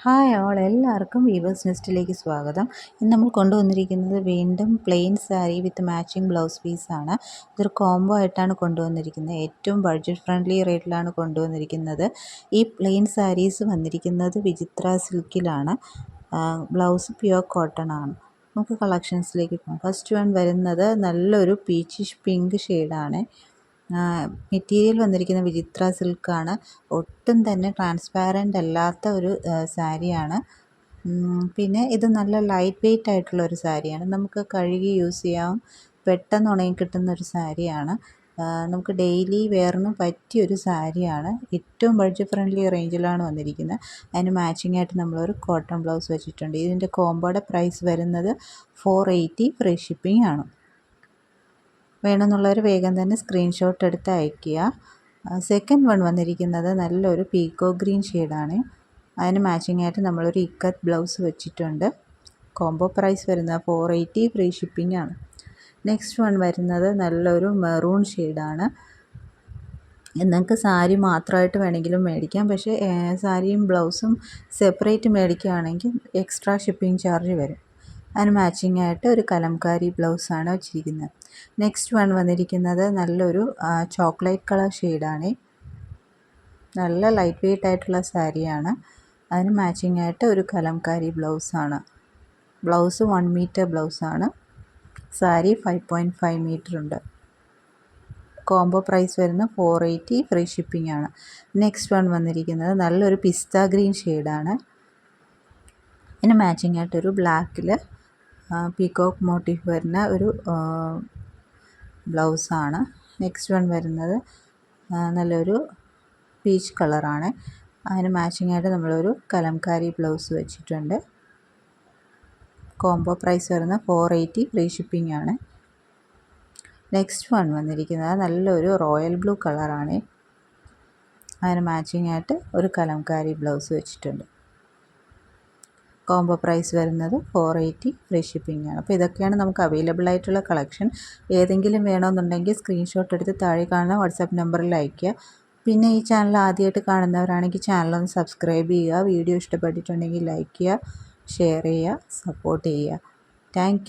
Hi all, എല്ലാവർക്കും weavers നെസ്റ്റിലേക്ക് സ്വാഗതം. ഇന്ന് നമ്മൾ കൊണ്ടുവന്നിരിക്കുന്നത് വീണ്ടും പ്ലെയിൻ സാരി വിത്ത് മാച്ചിങ് ബ്ലൗസ് പീസാണ്. ഇതൊരു കോംബോ ആയിട്ടാണ് കൊണ്ടുവന്നിരിക്കുന്നത്. ഏറ്റവും ബഡ്ജറ്റ് ഫ്രണ്ട്ലി റേറ്റിലാണ് കൊണ്ടുവന്നിരിക്കുന്നത്. ഈ പ്ലെയിൻ സാരീസ് വന്നിരിക്കുന്നത് വിചിത്ര സിൽക്കിലാണ്. ബ്ലൗസ് പ്യുവർ കോട്ടൺ ആണ്. നമുക്ക് കളക്ഷൻസിലേക്ക് പോകാം. ഫസ്റ്റ് വൺ വരുന്നത് നല്ലൊരു പീച്ചിഷ് പിങ്ക് ഷെയ്ഡാണ്. മെറ്റീരിയൽ വന്നിരിക്കുന്ന വിചിത്ര സിൽക്കാണ്. ഒട്ടും തന്നെ ട്രാൻസ്പാരൻ്റ് അല്ലാത്ത ഒരു സാരിയാണ്. പിന്നെ ഇത് നല്ല ലൈറ്റ് വെയ്റ്റ് ആയിട്ടുള്ള ഒരു സാരിയാണ്. നമുക്ക് കഴുകി യൂസ് ചെയ്യാം. പെട്ടെന്ന് ഉണങ്ങി കിട്ടുന്ന ഒരു സാരിയാണ്. നമുക്ക് ഡെയിലി വെയറിന് പറ്റിയൊരു സാരിയാണ്. ഏറ്റവും ബഡ്ജറ്റ് ഫ്രണ്ട്ലി റേഞ്ചിലാണ് വന്നിരിക്കുന്നത്. അതിന് മാച്ചിങ് ആയിട്ട് നമ്മളൊരു കോട്ടൺ ബ്ലൗസ് വെച്ചിട്ടുണ്ട്. ഇതിൻ്റെ കോംബോയുടെ പ്രൈസ് വരുന്നത് 480 ഫ്രീ ഷിപ്പിംഗ് ആണ്. വേണമെന്നുള്ളവർ വേഗം തന്നെ സ്ക്രീൻഷോട്ട് എടുത്ത് അയയ്ക്കുക. സെക്കൻഡ് വൺ വന്നിരിക്കുന്നത് നല്ലൊരു പീക്കോ ഗ്രീൻ ഷെയ്ഡാണ്. അതിന് മാച്ചിങ് ആയിട്ട് നമ്മളൊരു ഇക്കത്ത് ബ്ലൗസ് വെച്ചിട്ടുണ്ട്. കോംബോ പ്രൈസ് വരുന്നത് 480 ഫ്രീ ഷിപ്പിംഗ് ആണ്. നെക്സ്റ്റ് വൺ വരുന്നത് നല്ലൊരു മെറൂൺ ഷെയ്ഡാണ്. നിങ്ങൾക്ക് സാരി മാത്രമായിട്ട് വേണമെങ്കിലും മേടിക്കാം. പക്ഷേ സാരിയും ബ്ലൗസും സെപ്പറേറ്റ് മേടിക്കുകയാണെങ്കിൽ എക്സ്ട്രാ ഷിപ്പിംഗ് ചാർജ് വരും. അതിന് മാച്ചിങ് ആയിട്ട് ഒരു കലംകാരി ബ്ലൗസാണ് വെച്ചിരിക്കുന്നത്. നെക്സ്റ്റ് വൺ വന്നിരിക്കുന്നത് നല്ലൊരു ചോക്ലേറ്റ് കളർ ഷെയ്ഡാണ്. നല്ല ലൈറ്റ് വെയ്റ്റ് ആയിട്ടുള്ള സാരിയാണ്. അതിന് മാച്ചിങ് ആയിട്ട് ഒരു കലംകാരി ബ്ലൗസാണ്. ബ്ലൗസ് 1 മീറ്റർ ബ്ലൗസാണ്. സാരി 5.5 മീറ്റർ ഉണ്ട്. കോംബോ പ്രൈസ് വരുന്ന 480 ഫ്രീ ഷിപ്പിംഗ് ആണ്. നെക്സ്റ്റ് വൺ വന്നിരിക്കുന്നത് നല്ലൊരു പിസ്ത ഗ്രീൻ ഷെയ്ഡാണ്. ഇതിന് മാച്ചിങ് ആയിട്ടൊരു ബ്ലാക്കിൽ പീകോക്ക് മോട്ടീഫ് വരുന്ന ഒരു ബ്ലൗസാണ്. നെക്സ്റ്റ് വൺ വരുന്നത് നല്ലൊരു പീച്ച് കളറാണ്. അതിന് മാച്ചിങ് ആയിട്ട് നമ്മളൊരു കലംകാരി ബ്ലൗസ് വെച്ചിട്ടുണ്ട്. കോംബോ പ്രൈസ് വരുന്ന 480 ഫ്രീ ഷിപ്പിംഗ് ആണ്. നെക്സ്റ്റ് വൺ വന്നിരിക്കുന്നത് നല്ലൊരു റോയൽ ബ്ലൂ കളറാണ്. അതിന് മാച്ചിങ് ആയിട്ട് ഒരു കലംകാരി ബ്ലൗസ് വെച്ചിട്ടുണ്ട്. കോംബോ പ്രൈസ് വരുന്നത് 480 ഫ്രീ ഷിപ്പിംഗ് ആണ്. അപ്പോൾ ഇതൊക്കെയാണ് നമുക്ക് അവൈലബിൾ ആയിട്ടുള്ള കളക്ഷൻ. ഏതെങ്കിലും വേണമെന്നുണ്ടെങ്കിൽ സ്ക്രീൻഷോട്ട് എടുത്ത് താഴെ കാണുന്ന വാട്സാപ്പ് നമ്പറിൽ അയയ്ക്കുക. പിന്നെ ഈ ചാനൽ ആദ്യമായിട്ട് കാണുന്നവരാണെങ്കിൽ ചാനലൊന്ന് സബ്സ്ക്രൈബ് ചെയ്യുക. വീഡിയോ ഇഷ്ടപ്പെട്ടിട്ടുണ്ടെങ്കിൽ ലൈക്ക് ചെയ്യുക, ഷെയർ ചെയ്യുക, സപ്പോർട്ട് ചെയ്യുക. താങ്ക്